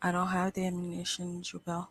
I don't have the ammunition, Jubel.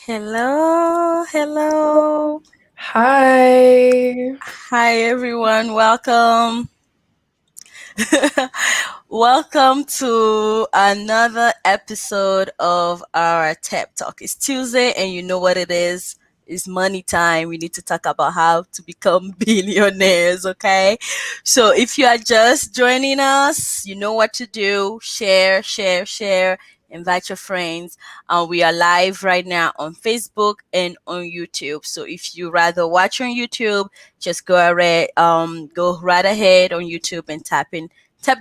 Hello, hello. Hi. Hi, everyone. Welcome. Welcome to another episode of our TEP Talk. It's Tuesday, and you know what it is. It's money time. We need to talk about how to become billionaires, okay? So if you are just joining us, you know what to do. Share, share, share. Invite your friends. We are live right now on Facebook and on YouTube. So if you rather watch on YouTube, just go right ahead on YouTube and tap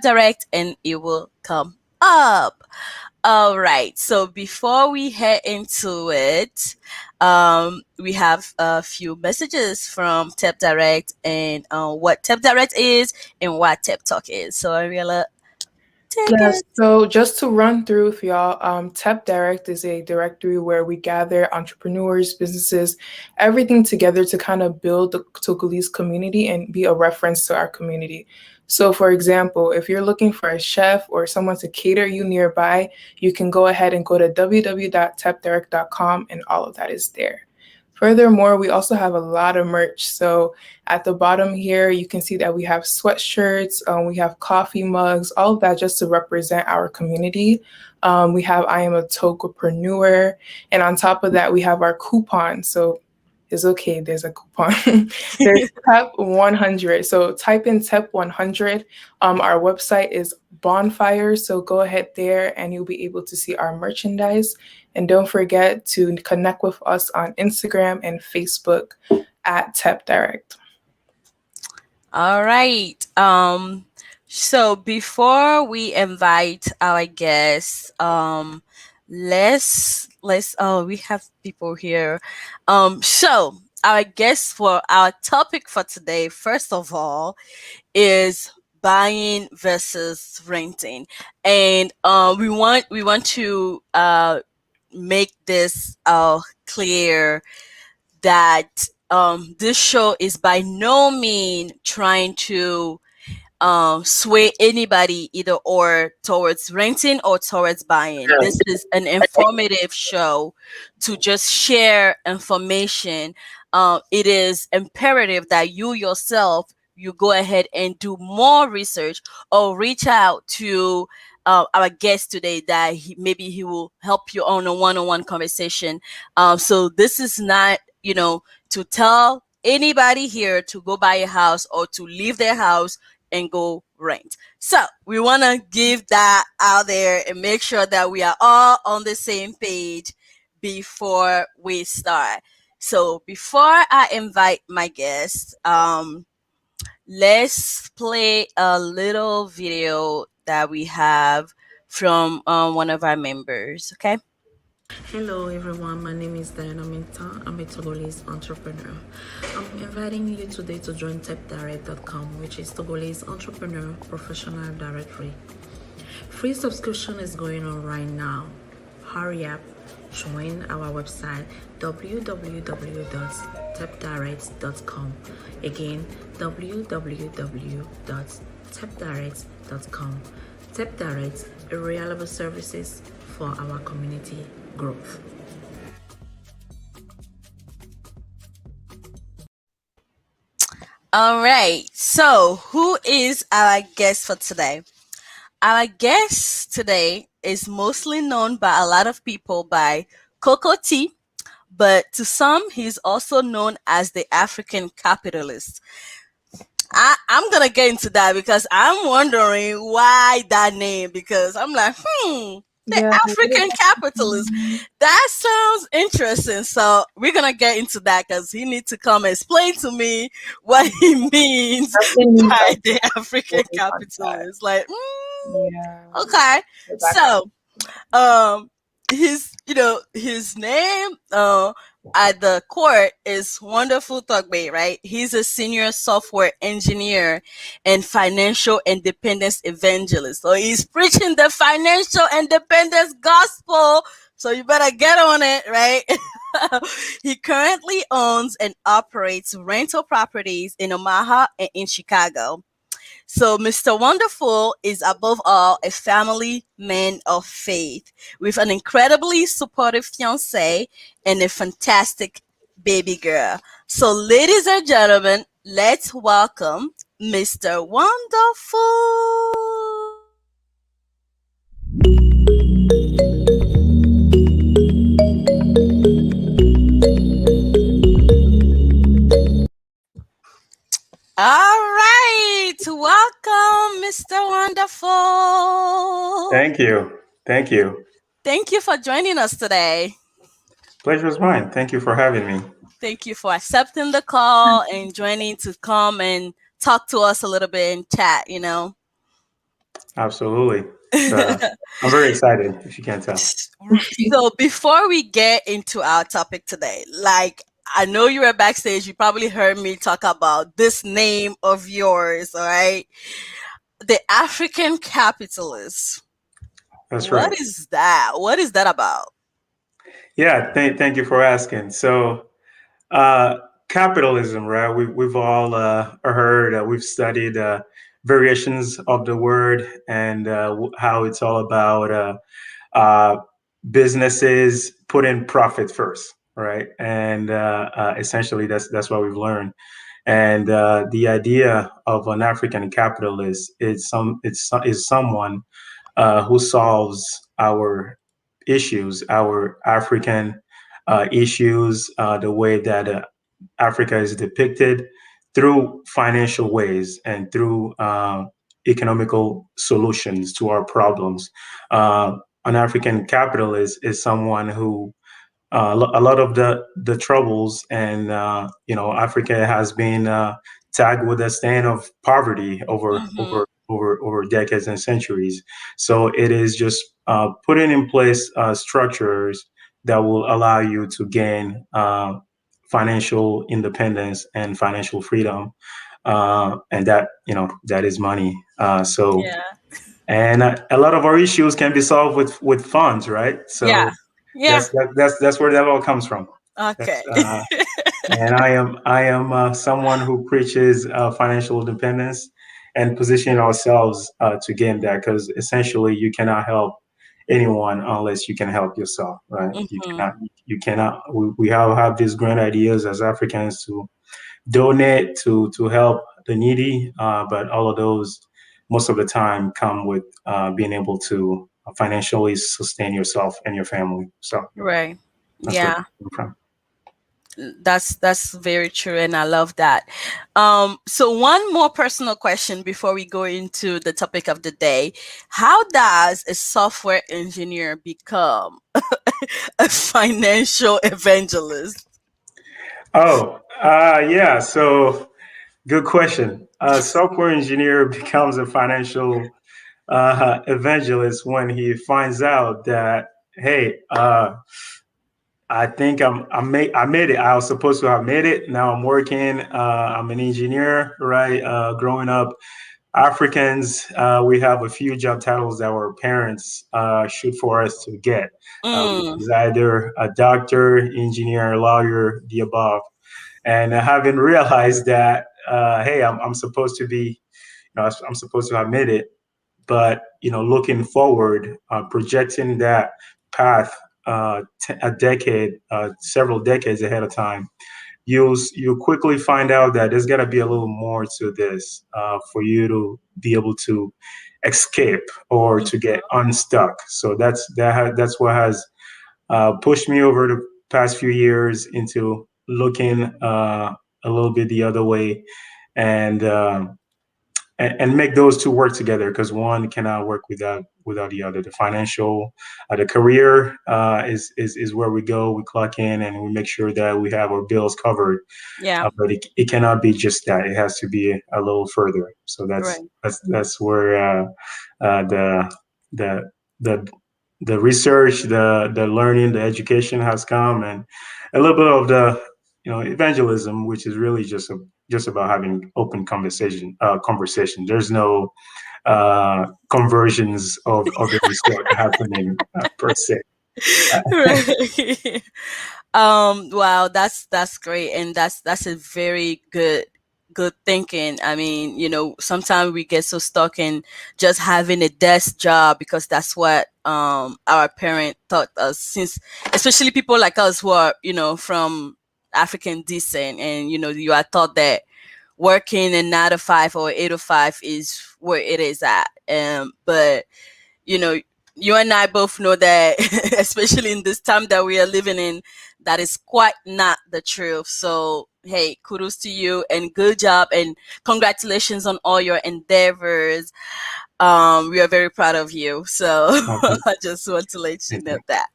direct and it will come up. All right. So before we head into it, we have a few messages from Tap Direct and what Tap Direct is and what Tap Talk is. So Ariella, take Yes, it. so just to run through with y'all, TEP Direct is a directory where we gather entrepreneurs, businesses, everything together to kind of build the Togolese community and be a reference to our community. So, for example, if you're looking for a chef or someone to cater you nearby, you can go ahead and go to www.tepdirect.com and all of that is there. Furthermore, we also have a lot of merch. So at the bottom here, you can see that we have sweatshirts, we have coffee mugs, all of that just to represent our community. We have I am a Togopreneur. And on top of that, we have our coupon. So it's okay, there's a coupon. There's TEP 100. So type in TEP 100. Our website is Bonfire. So go ahead there and you'll be able to see our merchandise. And don't forget to connect with us on Instagram and Facebook at TEP Direct. All right. So before we invite our guests, let's oh, we have people here. So our guest for our topic for today, first of all, is buying versus renting. And we want to make this clear that this show is by no means trying to sway anybody either or towards renting or towards buying. This is an informative show to just share information. It is imperative that you yourself you go ahead and do more research or reach out to our guest today that maybe he will help you on a one-on-one conversation. So this is not, to tell anybody here to go buy a house or to leave their house and go rent. So we want to give that out there and make sure that we are all on the same page before we start. So before I invite my guest, let's play a little video that we have from one of our members. Okay. Hello everyone, my name is Diana Minta. I'm a Togolese entrepreneur. I'm inviting you today to join tepdirect.com, which is Togolese entrepreneur professional directory. Free subscription is going on right now. Hurry up, join our website www.tepdirect.com. Again, www.tepdirect.com. TepDirect, a reliable services for our community growth. All right. So, who is our guest for today? Our guest today is mostly known by a lot of people by Coco T, but to some, he's also known as the African capitalist. I'm gonna get into that because I'm wondering why that name. Because I'm like, the Yeah. African capitalist. That sounds interesting. So we're gonna get into that because he needs to come explain to me what he means Definitely need by like the African stories on that. capitalist. Like, Yeah. okay. The background. So um his name at the court is Wonderful Togbey, right? He's a senior software engineer and financial independence evangelist. So he's preaching the financial independence gospel. So you better get on it, right? He currently owns and operates rental properties in Omaha and in Chicago. So, Mr. Wonderful is above all a family man of faith with an incredibly supportive fiance and a fantastic baby girl. So, ladies and gentlemen, let's welcome Mr. Wonderful. All right, welcome, Mr. Wonderful. Thank you. Thank you. Thank you for joining us today. Pleasure is mine. Thank you for having me. Thank you for accepting the call and joining to come and talk to us a little bit and chat. Absolutely. I'm very excited, if you can't tell. So before we get into our topic today, like I know you were backstage, you probably heard me talk about this name of yours, all right? The African capitalist. That's What right. is that? What is that about? Yeah, thank you for asking. So, uh, capitalism, right? We've all heard, we've studied variations of the word and how it's all about uh, businesses putting profit first, right? And essentially, that's what we've learned. And the idea of an African capitalist is someone who solves our issues, our African issues, the way that Africa is depicted through financial ways and through economical solutions to our problems. An African capitalist is someone who a lot of the troubles and Africa has been tagged with a stain of poverty Mm-hmm. over decades and centuries. So it is just putting in place structures that will allow you to gain financial independence and financial freedom, and that is money. So Yeah. and a lot of our issues can be solved with funds, right? Yeah. So Yeah. that's where that all comes from. That's Okay. and I am someone who preaches financial independence and positioning ourselves to gain that, because essentially you cannot help anyone unless you can help yourself, right? Mm-hmm. You cannot. We all have these grand ideas as Africans to donate to help the needy, but all of those most of the time come with being able to financially sustain yourself and your family. So Right. that's where it Yeah. comes from. That's very true, and I love that. So one more personal question before we go into the topic of the day: how does a software engineer become a financial evangelist? Oh, yeah. So good question. A software engineer becomes a financial evangelist when he finds out that Hey, I think I made it. I was supposed to have made it. Now I'm working. I'm an engineer, right? Growing up, Africans, we have a few job titles that our parents shoot for us to get, which Mm, is either a doctor, engineer, lawyer, the above. And I haven't realized that, hey, I'm supposed to be, I'm supposed to have made it. But looking forward, projecting that path a decade, several decades ahead of time, you'll quickly find out that there's got to be a little more to this for you to be able to escape or to get unstuck. So that's what has pushed me over the past few years into looking a little bit the other way, and and make those two work together, because one cannot work without the other. The financial, the career is where we go. We clock in and we make sure that we have our bills covered. yeah, But it cannot be just that. It has to be a little further. So right. that's where the the the the research, the learning, the education has come, and a little bit of the evangelism, which is really just about having open conversation. There's no conversions of any sort happening per se. Right. Wow, that's great, and that's a very good thinking. I mean, sometimes we get so stuck in just having a desk job because that's what our parent taught us, since especially people like us who are, from African descent, and you are taught that working a 9 to 5 or 8 to 5 is where it is at. But you know, you and I both know that, especially in this time that we are living in, that is quite not the truth. So, hey, kudos to you and good job and congratulations on all your endeavors. We are very proud of you. So, Okay. I just want to let you Thank know you. that.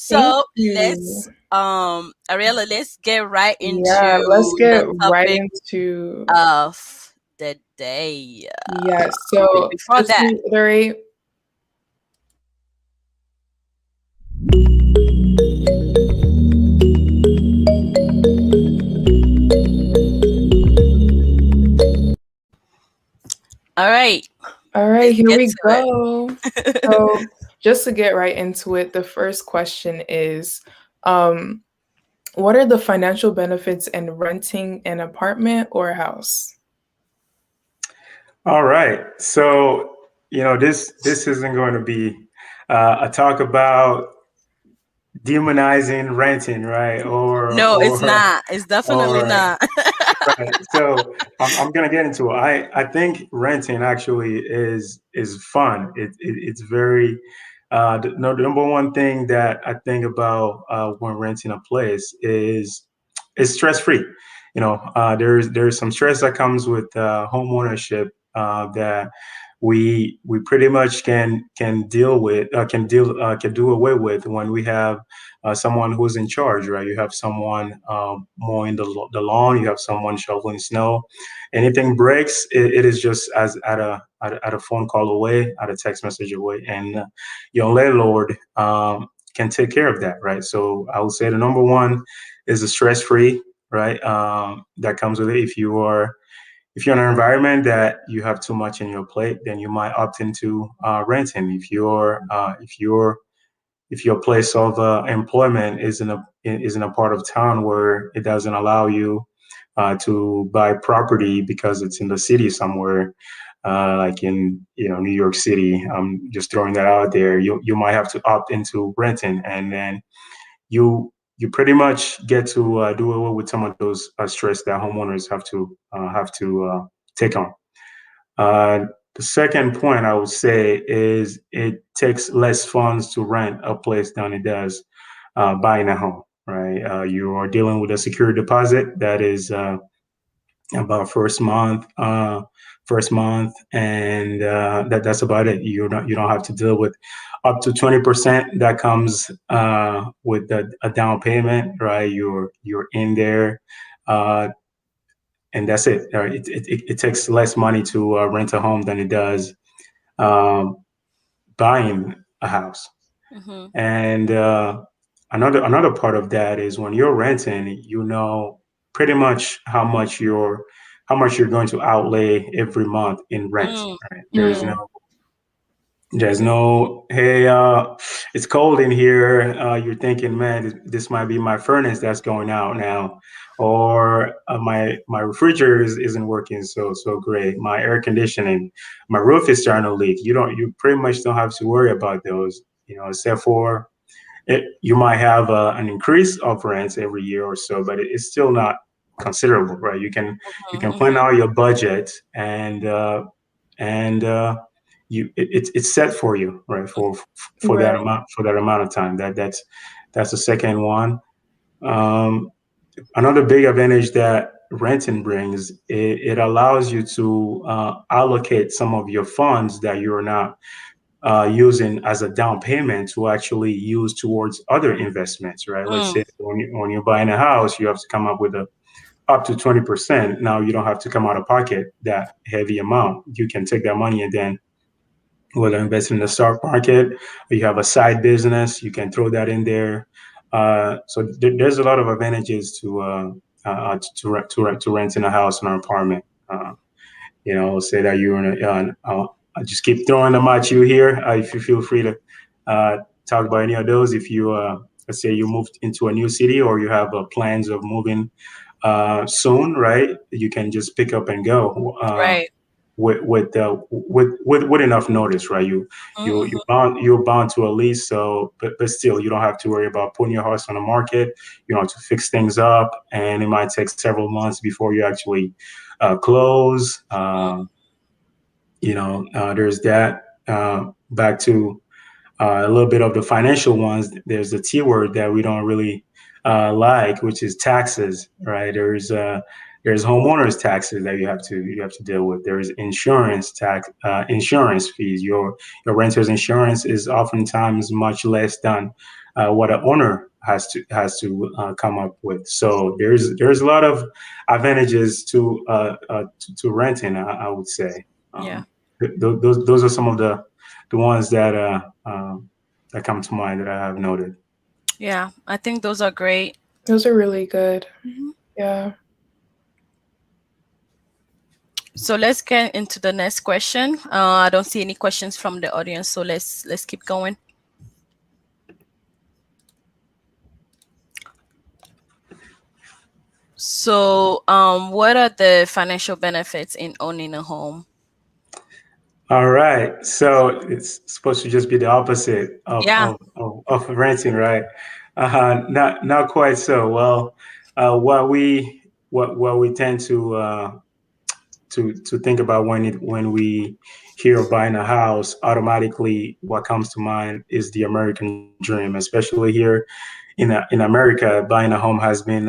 Thank So you. Ariella, let's get right Yeah, into let's get the right topic into. of the day. Yes. But So before just to that, reiterate, all right, all right, let's here get we to go. it. So just to get right into it, the first question is, um, what are the financial benefits in renting an apartment or a house? All right. So, this isn't going to be a talk about demonizing renting, right? No, it's not. It's definitely Or not. right. So I'm gonna get into it. I think renting actually is fun. It's very no, the number one thing that I think about when renting a place is stress free. There's some stress that comes with home ownership that we pretty much can deal with can do away with when we have someone who's in charge, right? You have someone mowing the lawn, you have someone shoveling snow. Anything breaks, it is just as at a phone call away, at a text message away, and your landlord can take care of that, right? So I would say the number one is the stress free, right? That comes with it. If you're in an environment that you have too much in your plate, then you might opt into renting. If your place of employment is in a part of town where it doesn't allow you to buy property because it's in the city somewhere, like in New York City. I'm just throwing that out there. You might have to opt into renting, and then you pretty much get to do away with some of those stress that homeowners have to take on. Uh, the second point I would say is it takes less funds to rent a place than it does buying a home. Right, you are dealing with a security deposit that is about first month, and that's about it. You don't have to deal with up to 20% that comes with a down payment, right? You're in there, uh, and that's it. It takes less money to rent a home than it does um, buying a house. Mhm. And another part of that is when you're renting, you know pretty much how much you're going to outlay every month in rent. Mm. Right? Yeah. There's no, hey, it's cold in here. You're thinking, man, this might be my furnace that's going out now, or my refrigerator isn't working so great. My air conditioning, my roof is starting to leak. You pretty much don't have to worry about those, except for you might have an increase of rents every year or so, but it's still not considerable, right? You can plan Mhm. out your budget and it's set for you, right? For that Right. amount of time. That's the second one. Um, Another big advantage that renting brings, it allows you to allocate some of your funds that you're not using as a down payment to actually use towards other investments, right? Let's Mm. say when you're buying a house, you have to come up with a up to 20%. Now you don't have to come out of pocket that heavy amount. You can take that money and then whether invest in the stock market or you have a side business, you can throw that in there. There's a lot of advantages to renting a house or an apartment. Say that you're in I just keep throwing them at you here. If you feel free to uh, talk about any of those, if you let's say you moved into a new city or you have plans of moving soon, right? You can just pick up and go Right. with enough notice, right? Mhm. You're bound to a lease, so but still, you don't have to worry about putting your house on the market. You don't have to fix things up, and it might take several months before you actually close. There's that. Back to a little bit of the financial ones. There's the T word that we don't really like, which is taxes, right? There's homeowners taxes that you have to deal with. There's insurance fees. Your renter's insurance is oftentimes much less than what an owner has to come up with. So there's a lot of advantages to renting. I would say. Yeah. Those are some of the ones that come to mind that I have noted. Yeah. I think those are great. Those are really good. Mhm. Yeah. So let's get into the next question. I don't see any questions from the audience, so let's keep going. So, what are the financial benefits in owning a home? All right, so it's supposed to just be the opposite Yeah. of renting, right? Not quite so. Well, what we tend to think about when we hear of buying a house, automatically what comes to mind is the American dream, especially here in America. Buying a home has been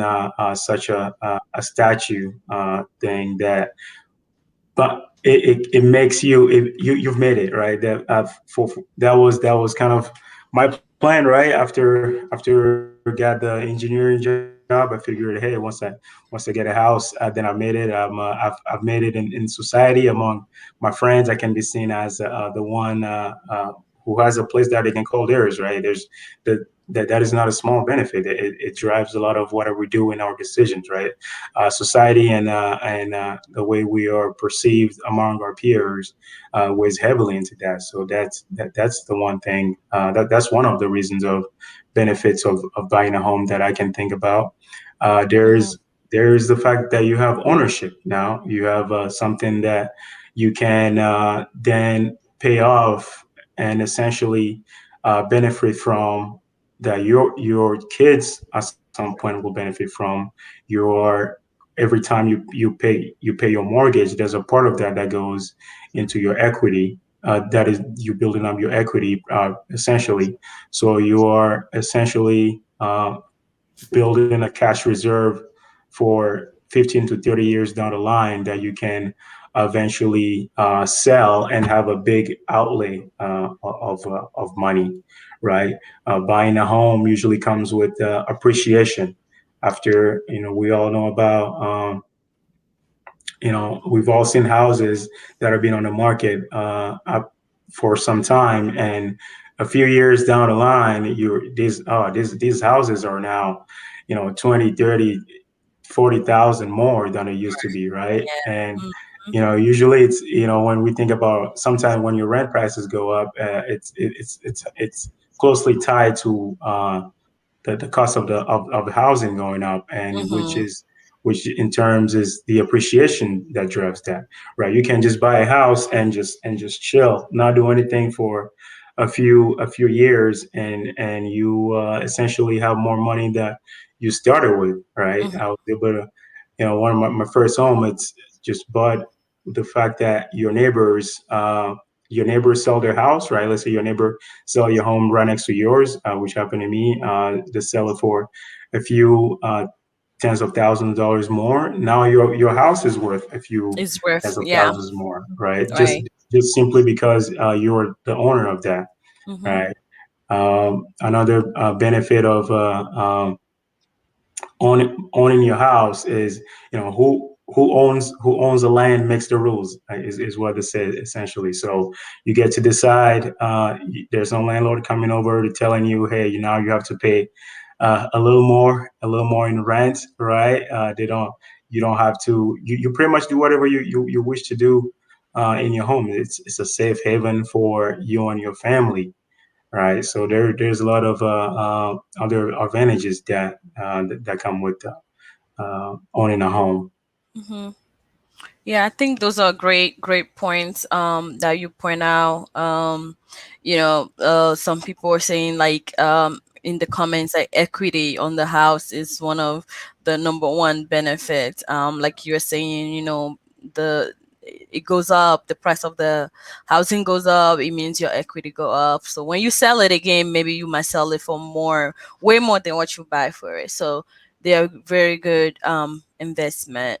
such a statue thing that, but it makes you've made it right. That was kind of my plan, right? After got the engineering job, I figured, hey, once I get a house, then I made it. I've made it in society among my friends. I can be seen as the one who has a place that they can call theirs, right? That is not a small benefit. It drives a lot of what we do in our decisions, right? Society and the way we are perceived among our peers weighs heavily into that. So that's the one thing that's one of the reasons of benefits of buying a home that I can think about. Uh, Mhm. there's there's the fact that you have ownership now. You have something that you can then pay off and essentially benefit from, that your kids at some point will benefit from. Your Every time you pay your mortgage, there's a part of that goes into your equity. That is you building up your equity essentially. So you are essentially building a cash reserve for 15 to 30 years down the line that you can eventually sell and have a big outlay of money, right? Buying a home usually comes with appreciation. After, we all know about, we've all seen houses that have been on the market for some time, and a few years down the line, these houses are now, 20, 30, 40,000 more than it used to be, right? And Yeah. usually it's, when we think about, sometimes when your rent prices go up, it's closely tied to the cost of the housing going up, and Mm-hmm. which in terms is the appreciation that drives that, right? You can just buy a house and just chill, not do anything for a few years, and you essentially have more money that you started with, right? Mm-hmm. I was able to, one of my first home, it's just bought the fact that your neighbors sell their house, right? Let's say your neighbor sell your home right next to yours, which happened to me. They sell it for a few tens of thousands of dollars more. Now your house is worth a few It's worth, tens of yeah, thousands more, right? Just right. just simply because you're the owner of that, Mm-hmm. right? Another benefit of owning your house is, who owns the land makes the rules, is what it says essentially. So you get to decide. There's no landlord coming over to telling you, hey, now you have to pay a little more in rent, right? They don't. You don't have to. You pretty much do whatever you wish to do in your home. It's a safe haven for you and your family, right? So there's a lot of other advantages that come with owning a home. Mm-hmm. Yeah, I think those are great points that you point out. Some people are saying, like, in the comments, like equity on the house is one of the number one benefits. Like you're saying, the it goes up, the price of the housing goes up, it means your equity go up. So when you sell it again, maybe you might sell it for more, way more than what you buy for it. So they are very good investment.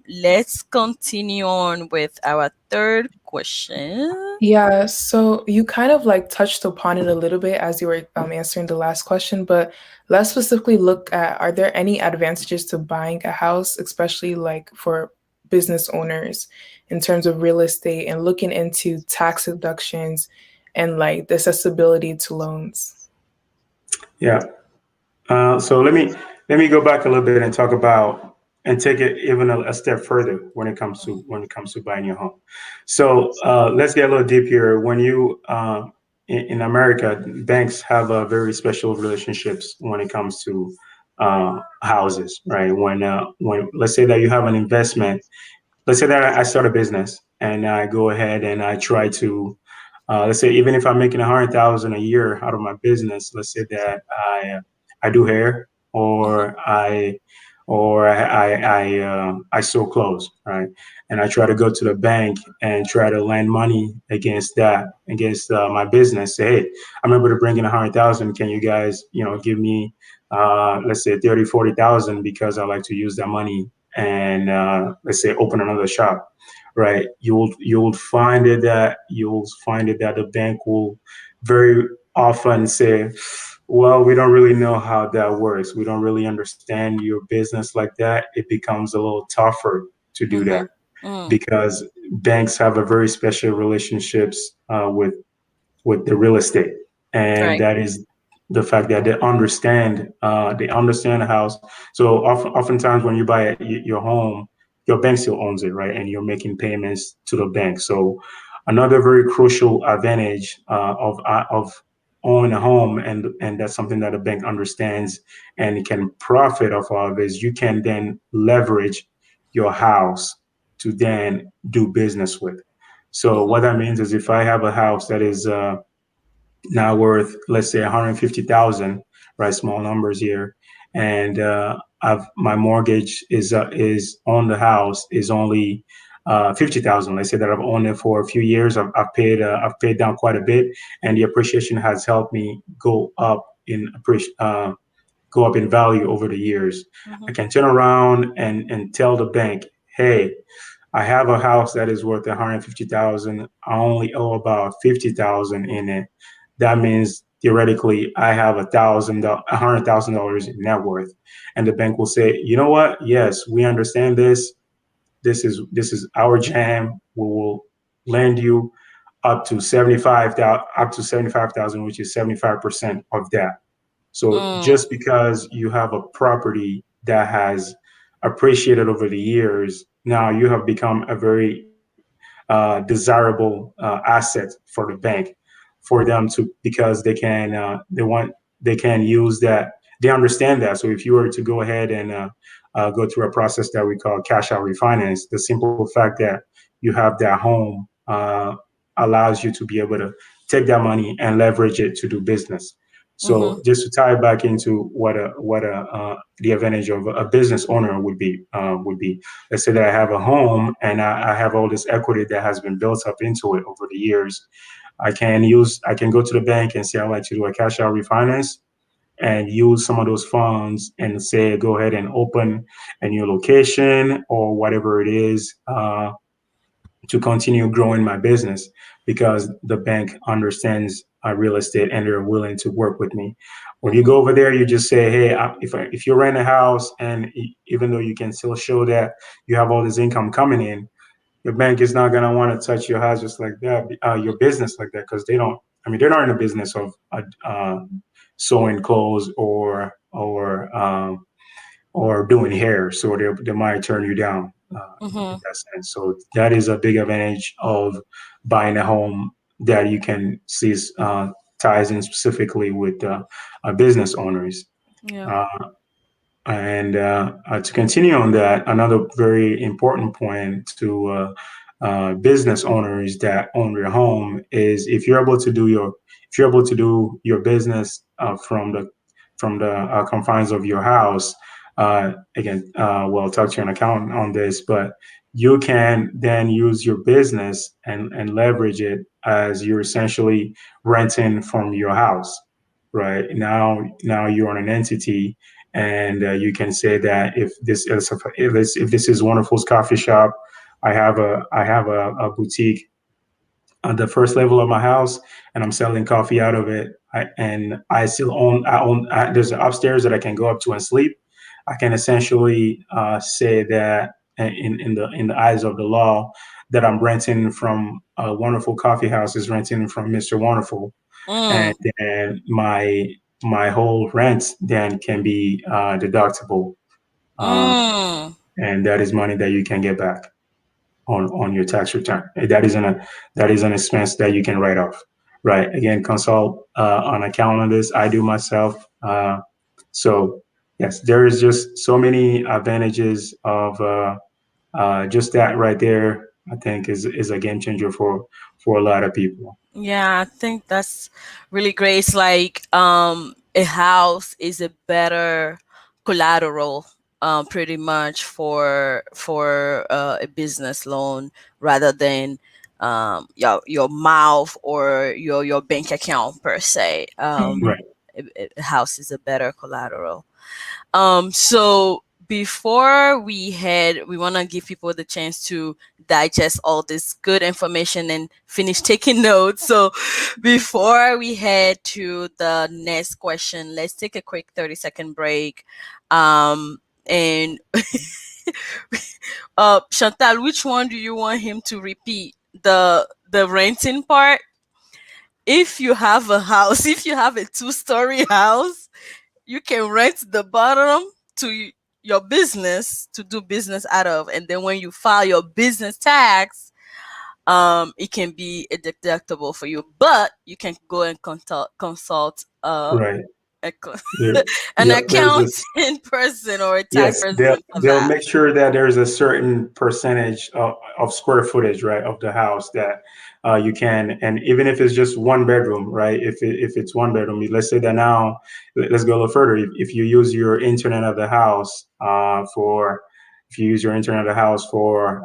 Let's continue on with our third question. Yeah, so you kind of like touched upon it a little bit as you were answering the last question, but let's specifically look at, are there any advantages to buying a house, especially like for business owners in terms of real estate and looking into tax deductions and like the accessibility to loans? Yeah. So let me go back a little bit and talk about and take it even a step further when it comes to buying your home. So let's get a little deep here. When you in America, banks have a very special relationships when it comes to houses, right? When let's say that you have an investment. Let's say that I start a business and I go ahead and I try to, let's say, even if I'm making 100,000 a year out of my business, let's say that I do hair, Mm-hmm. or I sew clothes, right? And I try to go to the bank and try to lend money against my business. Say, hey, I'm able to bring in 100,000. Can you guys, give me, let's say 30, 40,000, because I like to use that money and let's say open another shop, right? You'll find it that the bank will very often say, well, we don't really know how that works. We don't really understand your business like that. It becomes a little tougher to do that Mm-hmm. Mm. because banks have a very special relationships with the real estate, and Right. that is the fact that they understand the house. So oftentimes when you buy your home, your bank still owns it, right? And you're making payments to the bank. So another very crucial advantage of owning a home, and that's something that a bank understands and can profit off of, is you can then leverage your house to then do business with. So Mm-hmm. what that means is, if I have a house that is now worth, let's say, 150,000, right? Small numbers here, and my mortgage is on the house is only 50,000. Let's say that I've owned it for a few years. I've paid down quite a bit, and the appreciation has helped me go up in value over the years. I Mm-hmm. can turn around and tell the bank, hey, I have a house that is worth 150,000. I only owe about 50,000 in it. That means theoretically I have $100,000 in net worth, and the bank will say, you know what? Yes, we understand this. This is our jam. We will lend you up to 75,000, which is 75% of that. So Mm. just because you have a property that has appreciated over the years, now you have become a very desirable asset for the bank, for them to, because they can use that. They understand that. So if you were to go ahead and go through a process that we call cash out refinance, the simple fact that you have that home allows you to be able to take that money and leverage it to do business. Mm-hmm. So just to tie it back into what the advantage of a business owner would be. Let's say that I have a home and I have all this equity that has been built up into it over the years. I can go to the bank and say I'd like to do a cash out refinance and use some of those funds and say go ahead and open a new location or whatever it is, to continue growing my business, because the bank understands real estate and they're willing to work with me. When you Mm-hmm. go over there, you just say, "Hey, if you rent a house and even though you can still show that you have all this income coming in, your bank is not gonna want to touch your house just like that, your business like that, because they don't. I mean, they're not in the business of sewing clothes or doing hair, so they might turn you down in Mm-hmm. that sense. So that is a big advantage of buying a home that you can see ties in specifically with business owners. Yeah. Uh, and to continue on that, another very important point to business owners that own their home is if you're able to do your business from the confines of your house. Again, well, I'll talk to an accountant on this, but you can then use your business and leverage it as you're essentially renting from your house. Right now, you're on an entity, and you can say that if this is Wonderful's coffee shop, I have a boutique on the first level of my house, and I'm selling coffee out of it. And there's an upstairs that I can go up to and sleep. I can essentially say that in the eyes of the law that I'm renting from a Wonderful Coffee House is renting from Mr. Wonderful, and Mm. then my whole rent then can be deductible, uh, Mm. and that is money that you can get back on your tax return. That is an expense that you can write off. Right. Again, consult on account on this. I do myself. So yes, there is just so many advantages of just that right there. I think is a game changer for a lot of people. Yeah, I think that's really great. It's like a house is a better collateral pretty much for a business loan rather than your mouth or your bank account per se. Mhm. Right. A house is a better collateral. So before we want to give people the chance to digest all this good information and finish taking notes. So before we head to the next question, let's take a quick 30-second break. And Chantal, which one do you want him to repeat? The renting part? If you have a house, if you have a two-story house, you can rent the bottom to your business to do business out of, and then when you file your business tax, it can be a deductible for you, but you can go and consult Right. a, co- There. an Yep. There's this. accountant person or a tax Yes, person for they'll that. make sure that there's a certain percentage of square footage, right, of the house that you can, and even if it's just one bedroom, right? If it's one bedroom, let's say that now, let's go a little further. If you use your internet of the house if you use your internet of the house for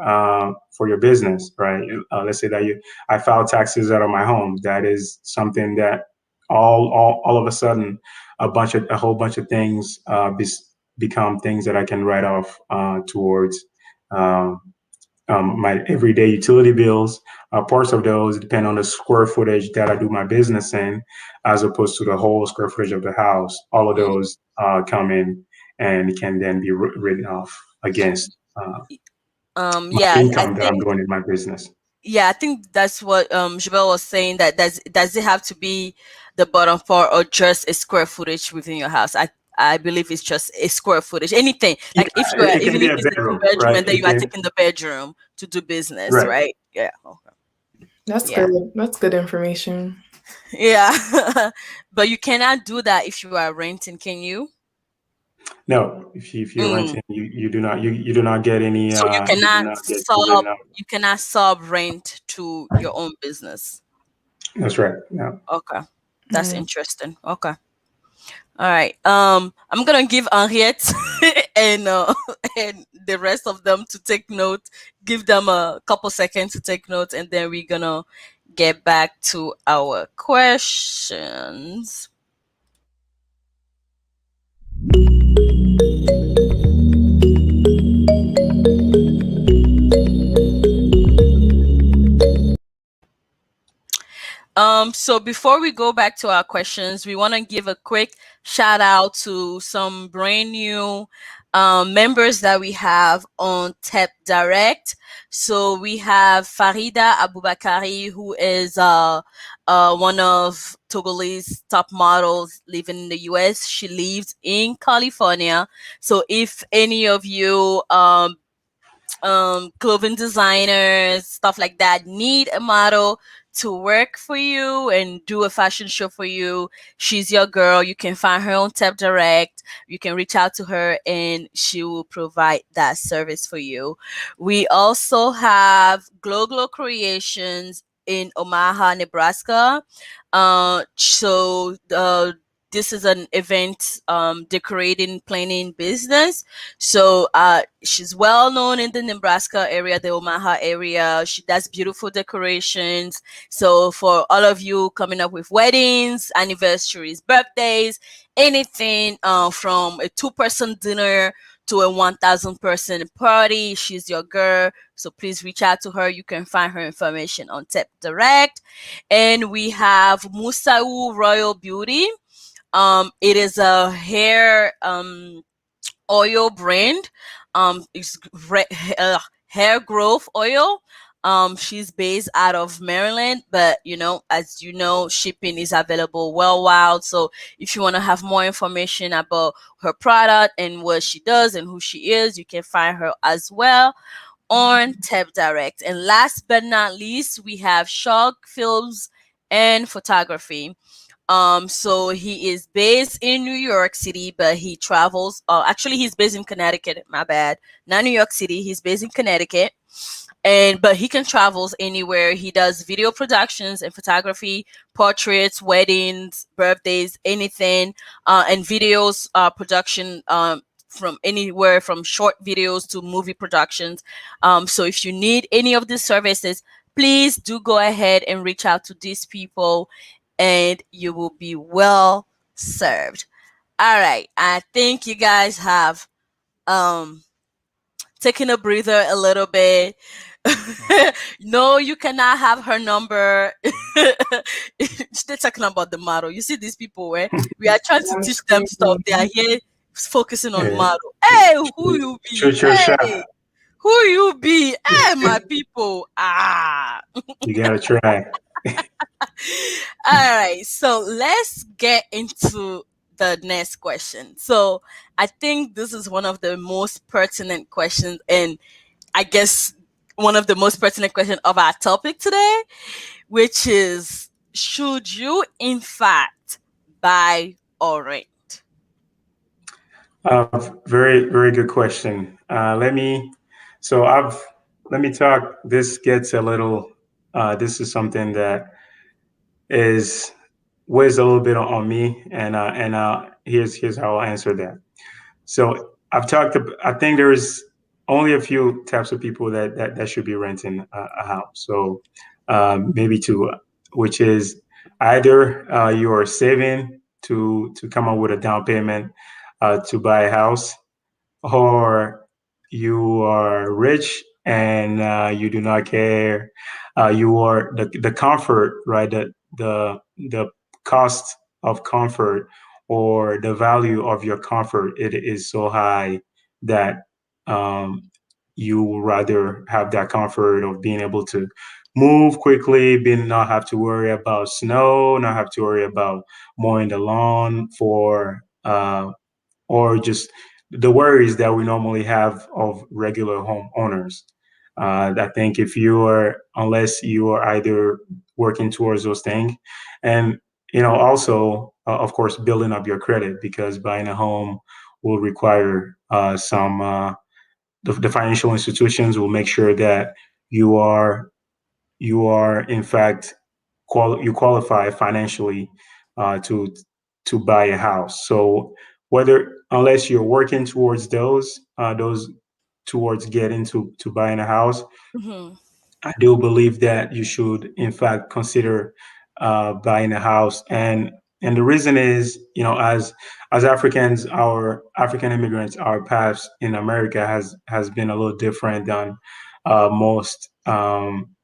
your business, right? Let's say that I file taxes out of my home. That is something that all of a sudden a whole bunch of things become things that I can write off towards um, my everyday utility bills. Parts of those depend on the square footage that I do my business in, as opposed to the whole square footage of the house. All of Mm, those come in and can then be written off against my yeah, I income that I'm think doing in my business. Yeah, I think that's what Jabel was saying. That does it have to be the bottom floor or just a square footage within your house? I believe it's just a square footage. Anything Yeah, like if you are it can even be if a it's a two bedroom, bedroom right? and then It you are can, taking the bedroom to do business, right. right? Yeah. Okay. That's Yeah. good. That's good information. Yeah. But you cannot do that if you are renting, can you? No, if you're Mm. renting, you do not get any So you do not get given. you cannot sub rent to your own business. That's right. Yeah. Okay. That's Mm. interesting. Okay. All right. I'm gonna give Henriette and and the rest of them to take note. Give them a couple seconds to take notes, and then we're gonna get back to our questions. So before we go back to our questions, we want to give a quick shout out to some brand new members that we have on Tep Direct. So we have Farida Abubakari, who is one of Togolese top models living in the US. She lives in California. So if any of you clothing designers, stuff like that, need a model to work for you and do a fashion show for you, she's your girl. You can find her on Tap Direct. You can reach out to her and she will provide that service for you. We also have Glow Creations in Omaha, Nebraska. This is an event decorating planning business. So she's well known in the Nebraska area, the Omaha area. She does beautiful decorations. So for all of you coming up with weddings, anniversaries, birthdays, anything from a two-person dinner to a 1,000-person party, she's your girl. So please reach out to her. You can find her information on Tap Direct. And we have Musau Royal Beauty. It is a hair oil brand. It's hair growth oil. She's based out of Maryland, but as you know, shipping is available worldwide. So if you want to have more information about her product and what she does and who she is, you can find her as well on Tab Direct. And last but not least, we have Shock Films and Photography. So he is based in New York City, but he travels. Actually, he's based in Connecticut. My bad, not New York City. He's based in Connecticut, and but he can travels anywhere. He does video productions and photography, portraits, weddings, birthdays, anything, and videos production. From anywhere from short videos to movie productions. So if you need any of these services, please do go ahead and reach out to these people and you will be well served. All right. I think you guys have um taken a breather a little bit. No, you cannot have her number. They're talking about the model. You see these people where we are trying to I'm teach them stuff. They are screaming. here focusing on Yeah. model. Hey, who you be? Shoot your Hey, shot. who you be? Hey, my people. Ah. You gotta try. All right, so let's get into the next question. So, I think this is one of the most pertinent questions, and I guess one of the most pertinent questions of our topic today, which is should you, in fact, buy or rent? Very, very good question. So I've, let me talk. This gets a little, this is something that is weighs a little bit on me, and here's how I'll answer that. So I think there's only a few types of people that should be renting a house. So maybe two, which is either you are saving to come up with a down payment to buy a house, or you are rich and you do not care. You are the comfort, right? The cost of comfort or the value of your comfort, it is so high that um, you would rather have that comfort of being able to move quickly, being not have to worry about snow, not have to worry about mowing the lawn for or just the worries that we normally have of regular homeowners. I think if you are, unless you are either working towards those things, and also, of course, building up your credit because buying a home will require some. The financial institutions will make sure that you are in fact you qualify financially to buy a house. So whether unless you're working towards those towards getting to buying a house, Mhm. I do believe that you should, in fact, consider buying a house, and the reason is, as Africans, our African immigrants, our paths in America has been a little different than most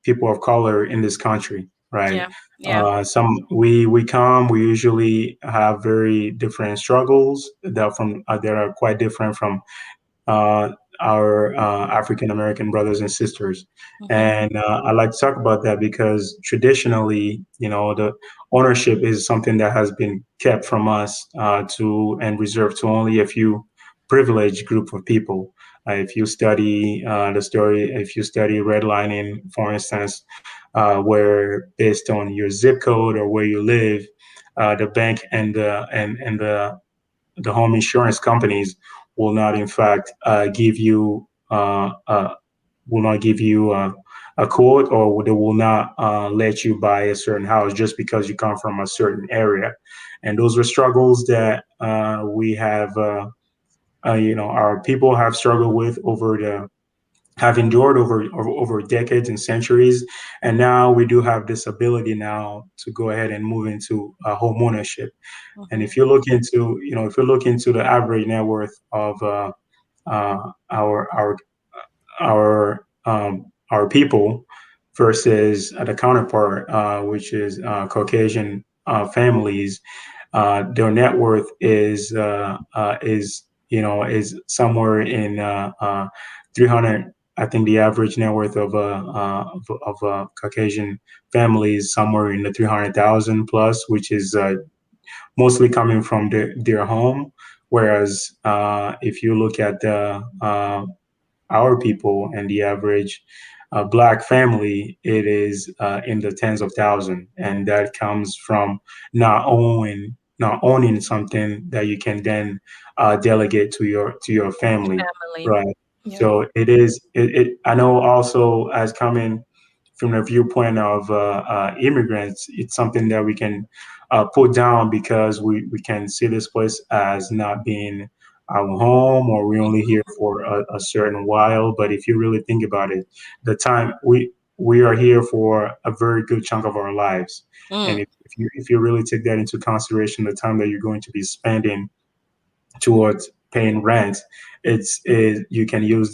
people of color in this country, right? Yeah. Yeah. We come, we usually have very different struggles that are quite different from uh, our African American brothers and sisters. Mhm. And I like to talk about that because traditionally, the ownership is something that has been kept from us to and reserved to only a few privileged group of people. If you study if you study redlining, for instance, where based on your zip code or where you live, the bank and the home insurance companies will not, in fact, give you will not give you a quote, or they will not let you buy a certain house just because you come from a certain area. And those are struggles that we have, our people have struggled with over the have endured over decades and centuries, and now we do have this ability now to go ahead and move into home ownership. And Mhm. if you look into, if you look into the average net worth of our our people versus the counterpart, which is Caucasian families, their net worth is somewhere in 300. I think the average net worth of a Caucasian family is somewhere in the 300,000 plus, which is mostly coming from their home. Whereas if you look at our people and the average black family, it is in the tens of thousands, and that comes from not owning something that you can then delegate to your family, Family. right? Yeah. So I know also as coming from the viewpoint of immigrants, it's something that we can put down because we can see this place as not being our home, or we only here for a certain while. But if you really think about it, the time we are here for a very good chunk of our lives. And Mm. if you really take that into consideration, the time that you're going to be spending towards paying rent, you can use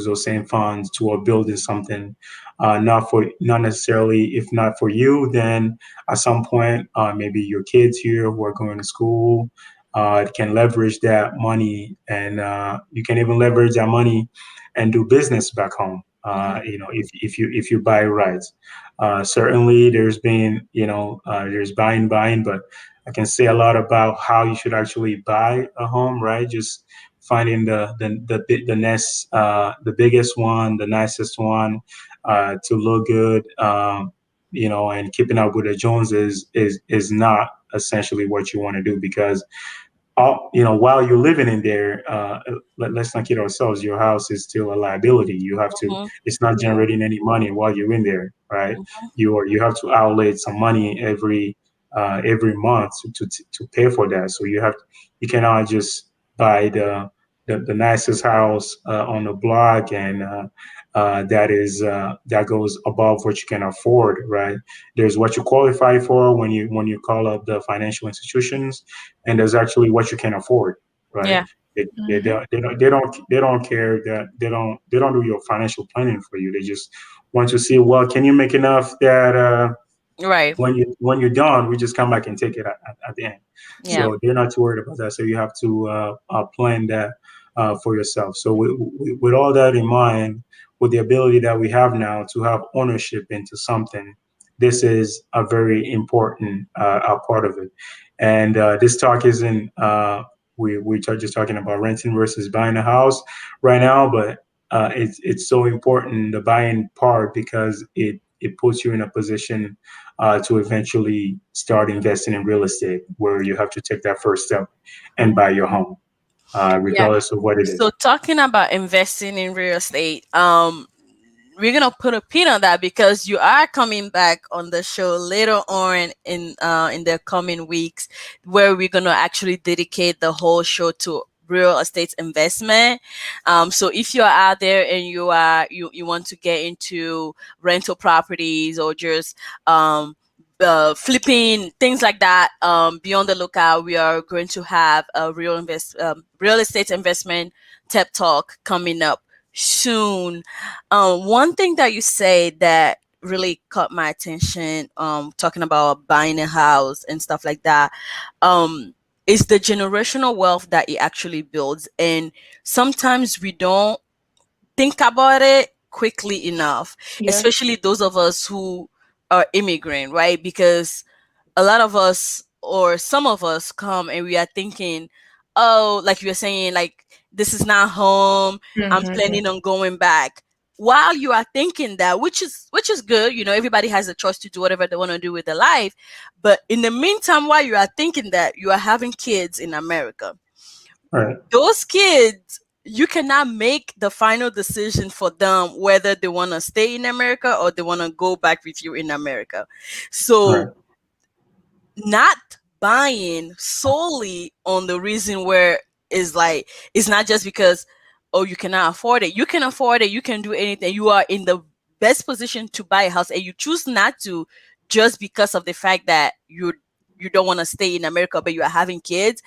those same funds toward building something, not necessarily, if not for you, then at some point, maybe your kids here who are going to school can leverage that money, and you can even leverage that money and do business back home. Mhm. If you buy right, certainly there's buying, but I can say a lot about how you should actually buy a home, right? Just finding the biggest one, the nicest one, to look good, and keeping up with the Joneses is not essentially what you want to do, because while you're living in there, let's not kid ourselves. Your house is still a liability. You have to. Mhm. It's not Yeah. generating any money while you're in there, right? Mhm. You have to outlay some money every month to pay for that. So you cannot just buy the nicest house on the block, and that goes above what you can afford, right? There's what you qualify for when you call up the financial institutions, and there's actually what you can afford, right? Yeah. Mm-hmm. They don't care, that they don't do your financial planning for you. They just want to see, well, can you make enough that Right. when you're done, we just come back and take it at the end. Yeah. So they're not too worried about that. So you have to plan that for yourself. So with all that in mind, with the ability that we have now to have ownership into something, this is a very important part of it. And this talk isn't we're just talking about renting versus buying a house right now, but it's so important, the buying part, because it puts you in a position to eventually start investing in real estate, where you have to take that first step and buy your home, Yeah. regardless of what it is. So talking about investing in real estate, we're gonna put a pin on that because you are coming back on the show later on in the coming weeks, where we're gonna actually dedicate the whole show to real estate investment. So if you're out there and you want to get into rental properties or just flipping things like that, be on the lookout. We are going to have a real estate investment TED talk coming up soon. One thing that you say that really caught my attention, talking about buying a house and stuff like that, is the generational wealth that it actually builds. And sometimes we don't think about it quickly enough, Yeah. especially those of us who are immigrant, right? Because a lot of us or some of us come and we are thinking, oh, like you're saying, like, this is not home. I'm Mm-hmm. planning on going back. While you are thinking that, which is good, everybody has a choice to do whatever they want to do with their life. But in the meantime, while you are thinking that, you are having kids in America. Right, Those kids, you cannot make the final decision for them whether they want to stay in America or they want to go back with you in America. right, So not buying solely on the reason where is like, it's not just because, oh, you cannot afford it. You can afford it, you can do anything, you are in the best position to buy a house, and you choose not to just because of the fact that you don't want to stay in America but you are having kids.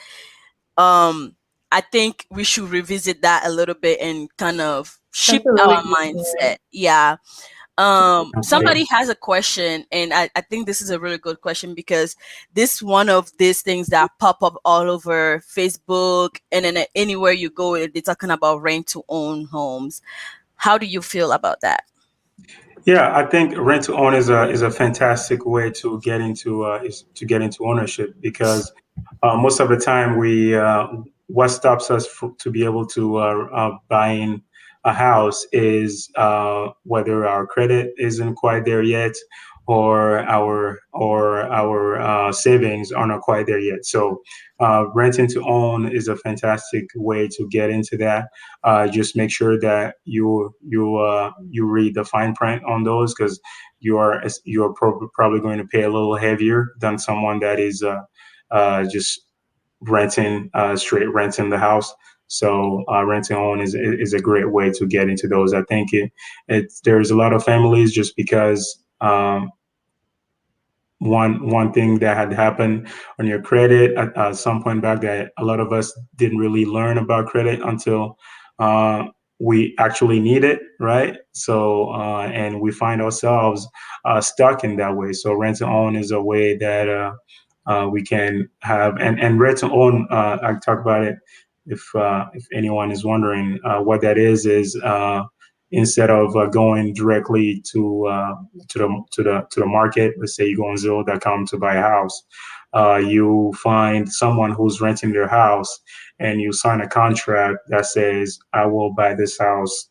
um I think we should revisit that a little bit and kind of That's shift a really our good mindset. point. Yeah. absolutely. Somebody has a question, and I think this is a really good question because this one of these things that pop up all over Facebook and then anywhere you go, they're talking about rent to own homes. How do you feel about that? Yeah, I think rent to own is a fantastic way to get into ownership, because most of the time what stops us to be able to buying a house is whether our credit isn't quite there yet, or our savings are not quite there yet. So renting to own is a fantastic way to get into that. Just make sure that you read the fine print on those, because probably going to pay a little heavier than someone that is just straight renting the house. So renting own is a great way to get into those. I think there's a lot of families, just because one thing that had happened on your credit at some point back, that a lot of us didn't really learn about credit until uh, we actually need it, right? So and we find ourselves stuck in that way. So rent to own is a way that we can have, and rent to own. I talk about it if anyone is wondering what that is. Instead of going directly to the market, let's say you go on Zillow.com to buy a house, you find someone who's renting their house, and you sign a contract that says, "I will buy this house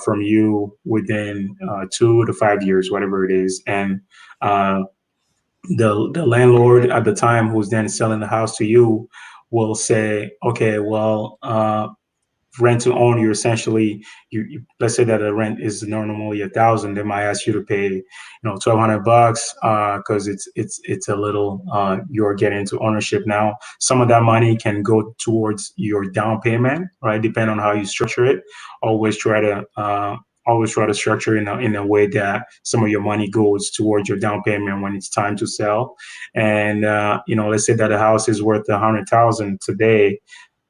from you within 2 to 5 years, whatever it is," and uh, the landlord at the time, who's then selling the house to you, will say, "Okay, well, rent to own, you essentially, let's say that the rent is normally 1,000, they might ask you to pay, 1,200 bucks, because it's a little, you're getting into ownership now. Some of that money can go towards your down payment, right? Depending on how you structure it. Always try to structure in a way that some of your money goes towards your down payment when it's time to sell. And let's say that a house is worth 100,000 today.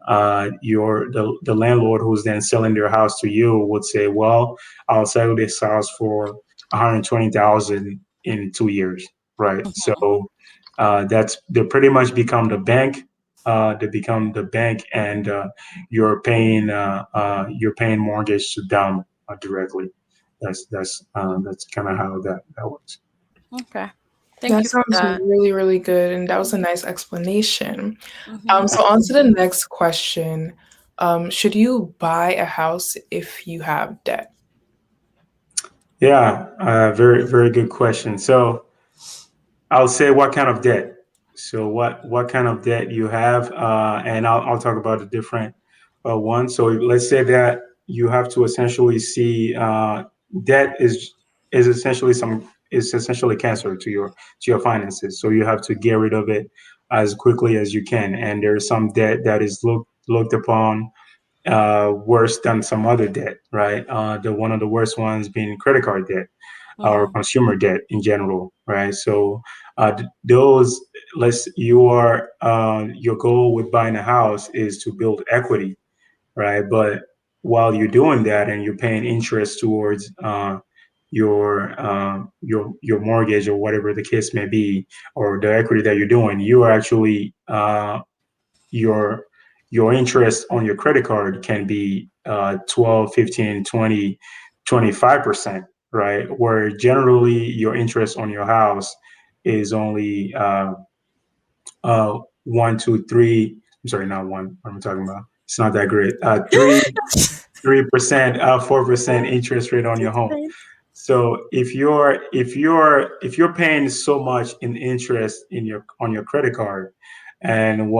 The landlord who's then selling their house to you would say, "Well, I'll sell this house for 120,000 in 2 years," right? So that's they pretty much become the bank they become the bank, and you're paying mortgage to them directly. That's kind of how that works. Okay. Thank That you for sounds that. really, really good, and that was a nice explanation. Hmm. So on to the next question. Should you buy a house if you have debt? Yeah, very good question. So I'll say what kind of debt. So what kind of debt you have, and I'll talk about the different ones. So let's say that you have to essentially see debt is essentially some is essentially cancer to your finances. So you have to get rid of it as quickly as you can. And there's some debt that is looked upon worse than some other debt, right? The one of the worst ones being credit card debt or Hmm. consumer debt in general, right? So those, let's your goal with buying a house is to build equity, right? But while you're doing that and you're paying interest towards your mortgage or whatever the case may be, or the equity that you're doing, you are actually your your interest on your credit card can be 12, 15, 20, 25%, right? Where generally your interest on your house is only 1, 2, 3. I'm sorry, not one. What am I talking about? It's not that great. 3%, 4% interest rate on your home. So if you're paying so much in interest in your on your credit card, and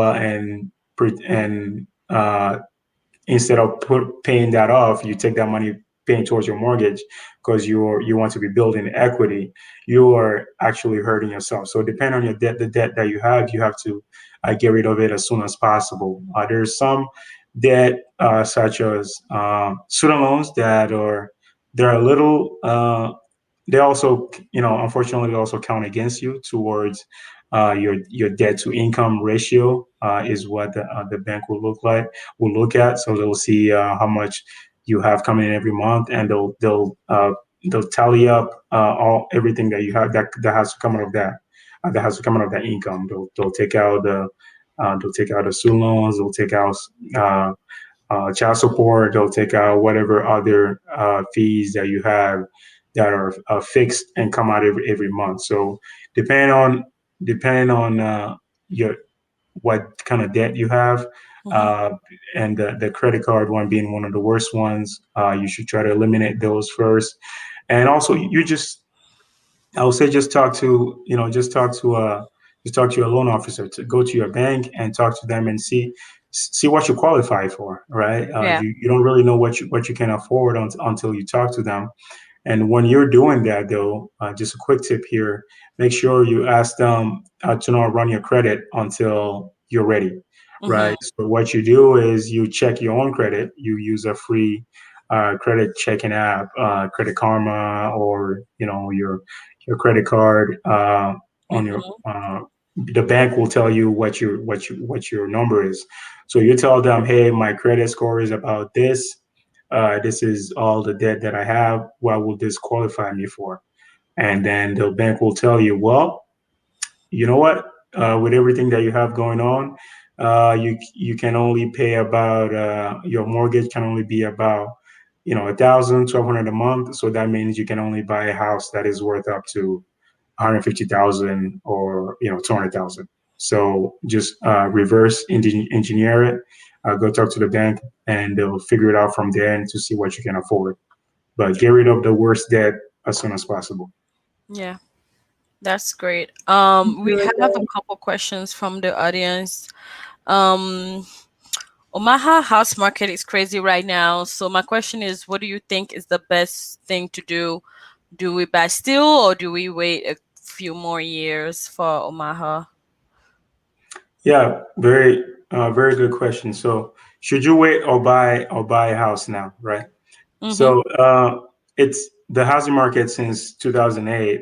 instead of paying that off, you take that money paying towards your mortgage because you want to be building equity. You are actually hurting yourself. So depending on your debt, the debt that you have to get rid of it as soon as possible. There's some debt such as student loans that are they're a little they also, unfortunately, also count against you towards your debt to income ratio is what the bank will look at. So they'll see how much you have coming in every month, and they'll tally up all everything that you have that has to come out of that has to come out of that income. They'll take out the student loans. They'll take out uh, child support. They'll take out whatever other fees that you have that are fixed and come out every month. So depending on depending on your what kind of debt you have, Hmm. uh, and the credit card one being one of the worst ones, you should try to eliminate those first. And also, I would say just talk to your loan officer, to go to your bank and talk to them and see what you qualify for, right? Yeah. You don't really know what you can afford until you talk to them. And when you're doing that, though, just a quick tip here: make sure you ask them to not run your credit until you're ready, Hmm. right? So what you do is you check your own credit. You use a free credit checking app, Credit Karma, or your credit card on your. Hmm. The bank will tell you what your number is. So you tell them, hey, my credit score is about this. This is all the debt that I have. What will this qualify me for? And then the bank will tell you, well, you know what? With everything that you have going on, you can only pay about your mortgage can only be about 1,000, 1,200 a month. So that means you can only buy a house that is worth up to 150,000 or 200,000. So just reverse engineer it. Go talk to the bank, and they'll figure it out from there and to see what you can afford. But get rid of the worst debt as soon as possible. Yeah, that's great. We Really have a good. couple questions from the audience. Um, Omaha house market is crazy right now. So my question is, what do you think is the best thing to do? Do we buy still, or do we wait a few more years for Omaha? Yeah, very good question. So should you wait or buy a house now, right? Mm-hmm. So it's the housing market since 2008,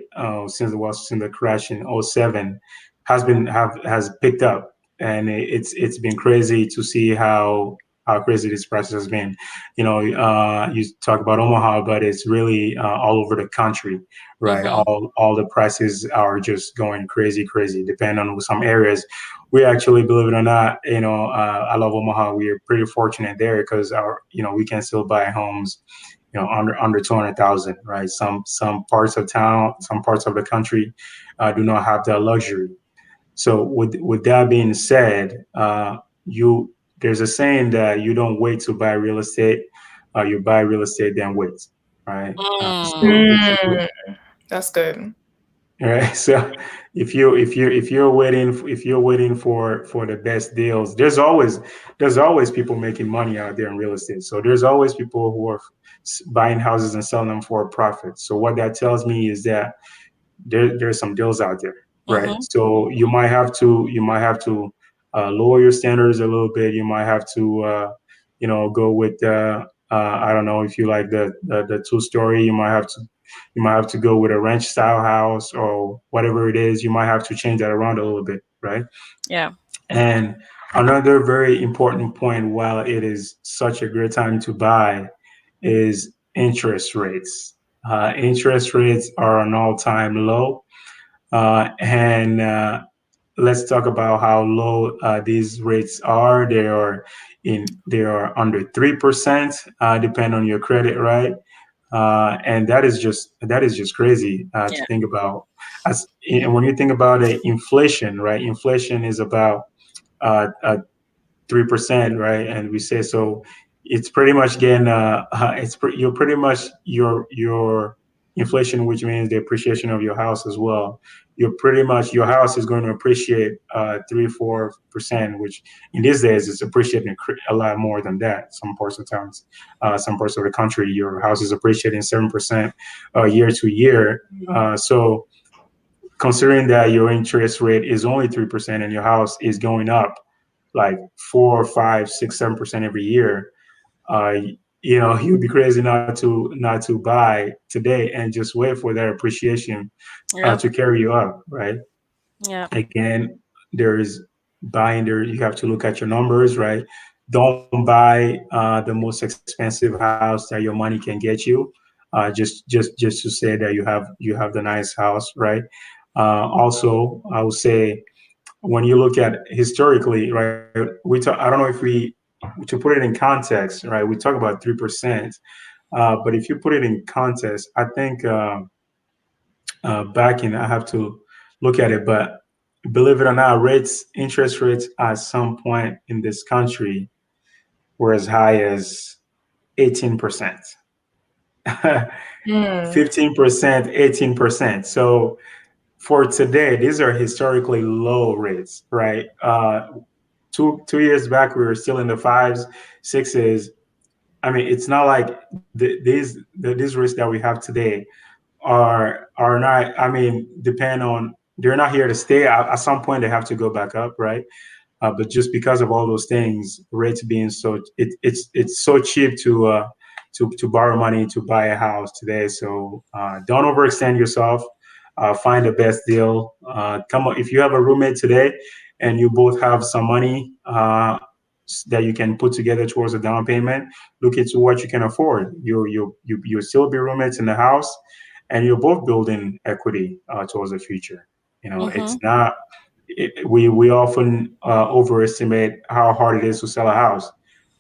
since the crash in '07, has picked up, and it's been crazy to see how. how crazy this price has been. You talk about Omaha, but it's really all over the country, right? Mhm. All the prices are just going crazy, crazy. Depending on some areas, we actually, believe it or not, I love Omaha. We are pretty fortunate there because we can still buy homes, under 200,000, right? Some parts of town, some parts of the country, do not have that luxury. So with that being said, you there's a saying that you don't wait to buy real estate, you buy real estate then wait, right? So Mm. if you Mm, that's good. right, so if you're waiting for the best deals, there's always people making money out there in real estate. So there's always people who are buying houses and selling them for a profit. So what that tells me is that there's some deals out there, right? Mhm. So you might have to lower your standards a little bit. You might have to go with I don't know if you like the 2 story. You might have to go with a ranch style house or whatever it is. You might have to change that around a little bit, right? Yeah. And another very important point, while it is such a great time to buy, is interest rates. Interest rates are an all-time low, and let's talk about how low these rates are. They are under 3%, depending on your credit, right? And that is just crazy to Yeah. think about. And when you think about it, inflation, right? Inflation is about 3%, right? And we say so. It's pretty much getting you're pretty much your inflation, which means the appreciation of your house as well. You're pretty much your house is going to appreciate 3-4%, which in these days is appreciating a lot more than that. Some parts of towns, some parts of the country, your house is appreciating 7% year to year. So considering that your interest rate is only 3% and your house is going up like 4, 5, 6, 7% every year, uh, you'd be crazy not to buy today and just wait for that appreciation Yep. to carry you up, right? Yep. Again, there is buying there. You have to look at your numbers, right? Don't buy the most expensive house that your money can get you. Just to say that you have the nice house, right? Also, I would say when you look at historically, right? I don't know if we to put it in context, right? We talk about 3%, but if you put it in context, I think back in I have to look at it, but believe it or not, interest rates at some point in this country were as high as 18%, Mm, 15%, 18%. So for today, these are historically low rates, right? Two years back, we were still in the fives, sixes. I mean, it's not like these rates that we have today are not. I mean, depend on they're not here to stay. At some point, they have to go back up, right? But just because of all those things, rates being it's so cheap to borrow money to buy a house today. So don't overextend yourself. Find the best deal. Come on, if you have a roommate today, and you both have some money that you can put together towards a down payment, look into what you can afford. You'll still be roommates in the house, and you're both building equity towards the future. It's Mhm. not we often overestimate how hard it is to sell a house.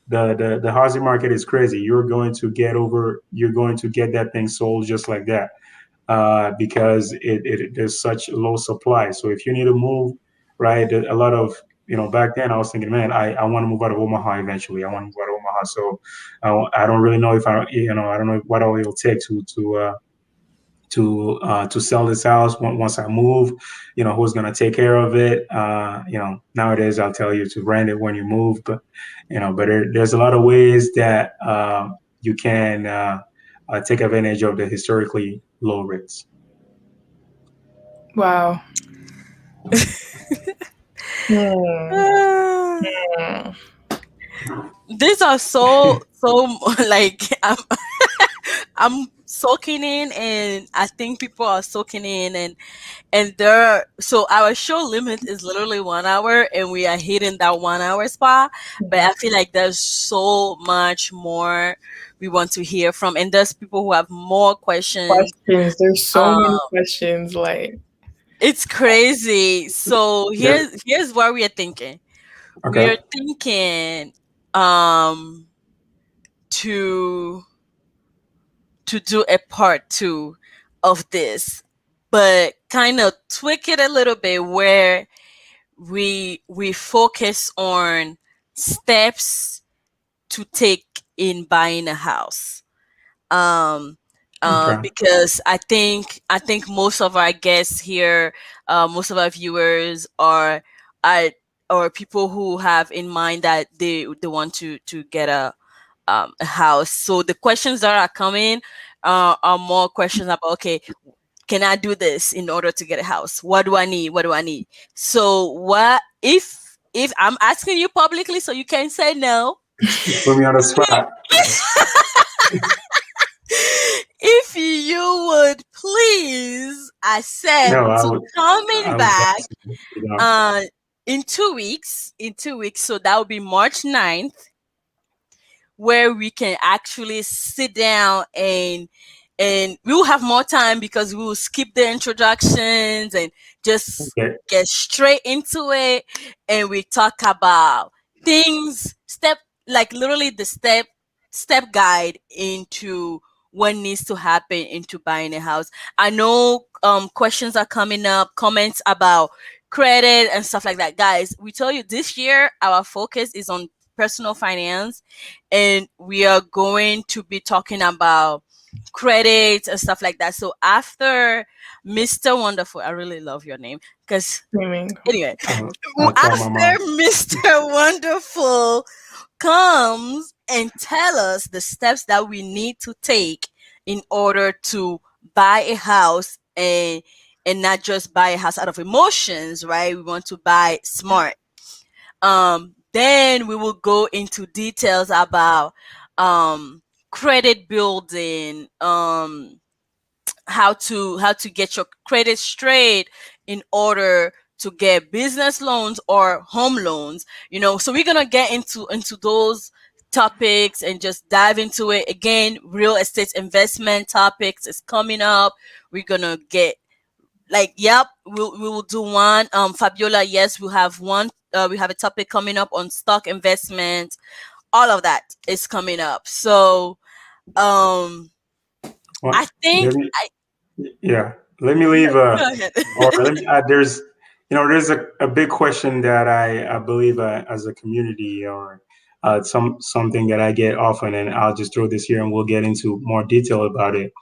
The housing market is crazy. You're going to get that thing sold just like that because there's such low supply. So if you need to move, right, a lot of back then I was thinking, man, I want to move out of Omaha eventually. I want to move out of Omaha. So I don't really know if I don't know what all it'll take to sell this house once I move. Who's going to take care of it? Nowadays I'll tell you to rent it when you move, but there's a lot of ways that you can take advantage of the historically low rates. wow. Hmm. Ah, Hmm. these are so like I'm soaking in, and I think people are soaking in, and there. So our show limit is literally 1 hour, and we are hitting that 1 hour spot. But Mhm. I feel like there's so much more we want to hear from, and there's people who have more questions. Questions. There's so Um, many questions. Like, it's crazy. So There, here's what we are thinking. We are okay. thinking um to do a part two of this, but kind of tweak it a little bit where we focus on steps to take in buying a house. Um, Okay. because I think most of our guests here, most of our viewers are are people who have in mind that they want to get a house. So the questions that are coming are more questions about, okay, can I do this in order to get a house? What do I need? What do I need? So what if I'm asking you publicly so you can say no? Put me on the spot. If you would please accept No, to I coming would love back to. You know. uh in 2 weeks, so that would be March 9th, where we can actually sit down and we will have more time because we will skip the introductions and just Okay. get straight into it, and we talk about things step, like literally the step guide into what needs to happen into buying a house. I know questions are coming up, comments about credit and stuff like that. Guys, we tell you this year our focus is on personal finance, and we are going to be talking about credits and stuff like that. So after Mr. Wonderful, I really love your name because screaming. anyway, I'll tell my mom. after Mr. Wonderful comes and tell us the steps that we need to take in order to buy a house, and not just buy a house out of emotions, right? We want to buy smart. Then we will go into details about credit building, how to get your credit straight in order to get business loans or home loans. So we're gonna get into those topics and just dive into it. Again, real estate investment topics is coming up. We're gonna get, like, yep, we will do one. Fabiola, yes, we'll have one. We have a topic coming up on stock investment. All of that is coming up. So um I Well, think let me. I Yeah. Let me yeah, leave. go ahead. Or let me add. There's a big question that I believe as a community or something that I get often, and I'll just throw this here, and we'll get into more detail about it.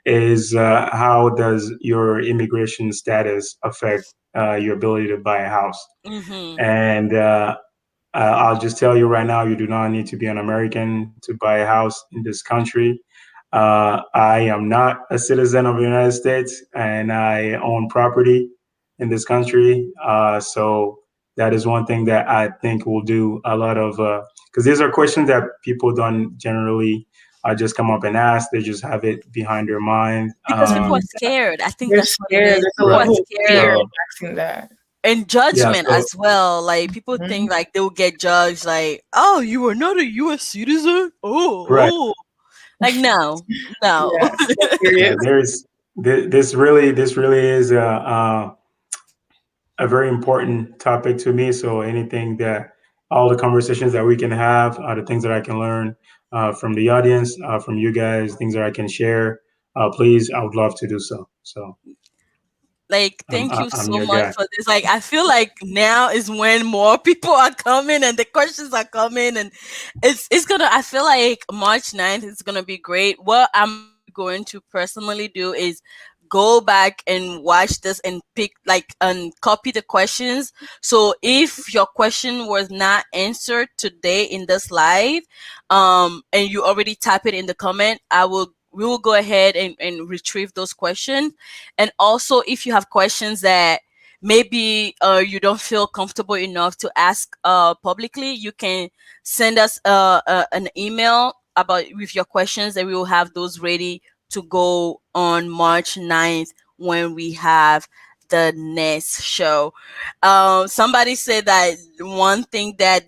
Is how does your immigration status affect your ability to buy a house? Mhm. And I'll just tell you right now, you do not need to be an American to buy a house in this country. I am not a citizen of the United States, and I own property in this country. So that is one thing that I think will do a lot of, because these are questions that people don't generally just come up and ask. They just have it behind their mind. Because people are scared. I think They're that's what it scared. is. There's a People are Right. level of fear scared, in So asking that. and yeah. judgment So as well. Like people Mhm. think like they will get judged. Like, oh, you are not a U.S. citizen. right. Oh, oh. Like no, no. Yeah, so Yeah. serious. This really is a very important topic to me. So anything that all the conversations that we can have, the things that I can learn from the audience, from you guys, things that I can share, please, I would love to do so. So Like, I'm thank you I'm so your much guy. for this. Like, I feel like now is when more people are coming and the questions are coming, and it's gonna. I feel like March 9th is gonna be great. What I'm actually going to personally do is go back and watch this and pick like and copy the questions. So if your question was not answered today in this live, and you already type it in the comment, we will go ahead and retrieve those questions. And also, if you have questions that maybe you don't feel comfortable enough to ask publicly, you can send us an email about with your questions, and we will have those ready to go on March 9th when we have the next show. Somebody said that one thing that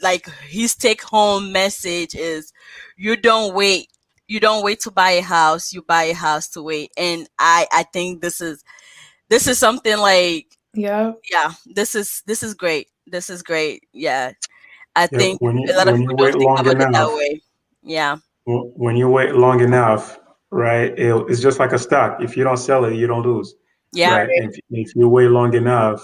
like his take home message is, you don't wait, to buy a house, you buy a house to wait. And I think this is something like, Yeah. yeah, this is great, this is great. Yeah, I Yeah, think a lot of when you people don't wait think long about it that enough, way. Yeah. when you wait long enough, right? It's just like a stock. If you don't sell it, you don't lose, Yeah. right? If you wait long enough,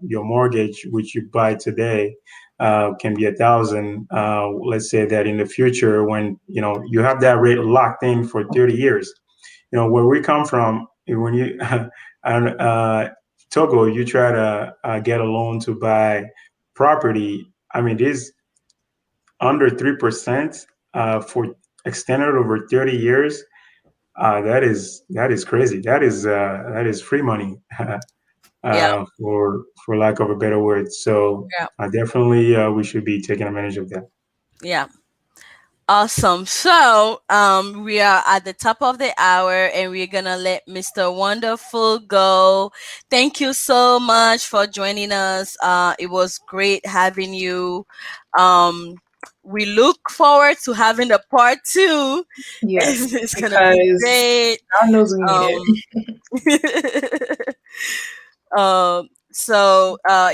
your mortgage, which you buy today, can be 1,000. Let's say that in the future, when you have that rate locked in for 30 years, where we come from, when you and Togo, you try to get a loan to buy property. I mean, this under 3% for extended over 30 years. That is crazy. That is free money, Yeah. for lack of a better word. So Yeah. definitely we should be taking advantage of that. Yeah. Awesome. So, we are at the top of the hour and we're gonna let Mr. Wonderful go. Thank you so much for joining us. It was great having you. Um, we look forward to having a part two. Yes, It's gonna be because great. God knows we need it. Um,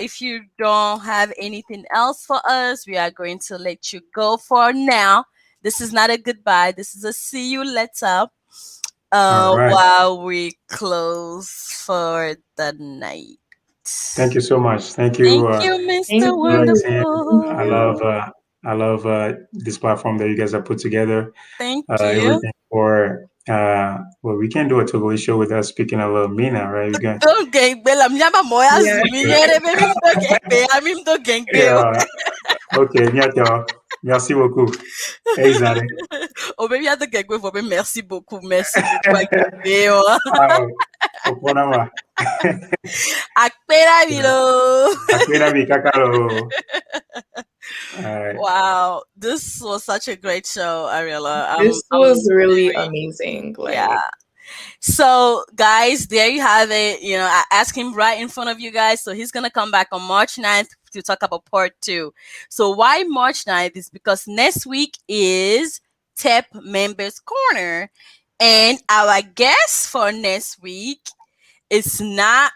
if you don't have anything else for us, we are going to let you go for now. This is not a goodbye. This is a see you later. All right. While we close for the night. Thank you so much. Thank Thank you, you, Thank Mr. you. Maxine. Thank I Wonderful. love you. uh, I love this platform that you guys have put together. Thank you. Everything for well, we can do a Togolese show with us speaking a little Mina, right? We got Don't gang bell. I'm never more as Yeah. Zulu. Baby, don't gang bell. I'm him don't gang bell. yeah. Ok, bientôt. Merci beaucoup. Hey, Zane. Oh, baby, I don't gang bell for me. Merci beaucoup. Merci beaucoup. I gang bell. Ah, oponama. Akpera Yeah. bilo. Akwena mi kakalo. All right. Wow, this was such a great show, Ariella. This I'm was really very, amazing. yeah. Like, So, guys, there you have it. I asked him right in front of you guys. So, he's going to come back on March 9th to talk about part two. So, why March 9th is because next week is TEP Members Corner. And our guest for next week is not,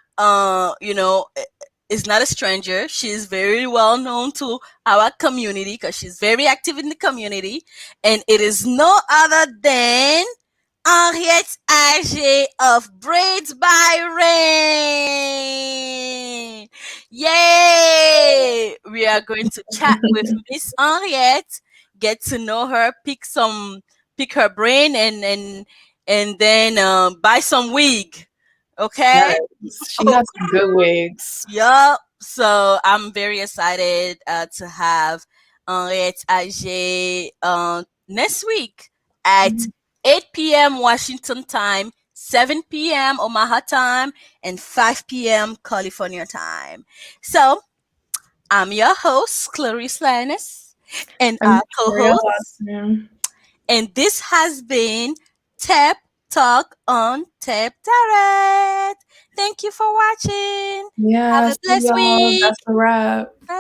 is not a stranger. She is very well known to our community because she's very active in the community. And it is no other than Henriette Age of Braids by Rain. Yay! We are going to chat with Miss Henriette, get to know her, pick her brain, and then buy some wig. Okay. yes, she has some good wigs. Yup. So I'm very excited to have Henriette Age next week at 8 p.m. Washington time, 7 p.m. Omaha time, and 5 p.m. California time. So I'm your host, Clarice Linus, and I'm our Victoria co-host, Watson. and this has been Tap Talk on Tap Direct. Thank you for watching. Have Yeah, a see blessed y'all. week. That's a wrap. Bye.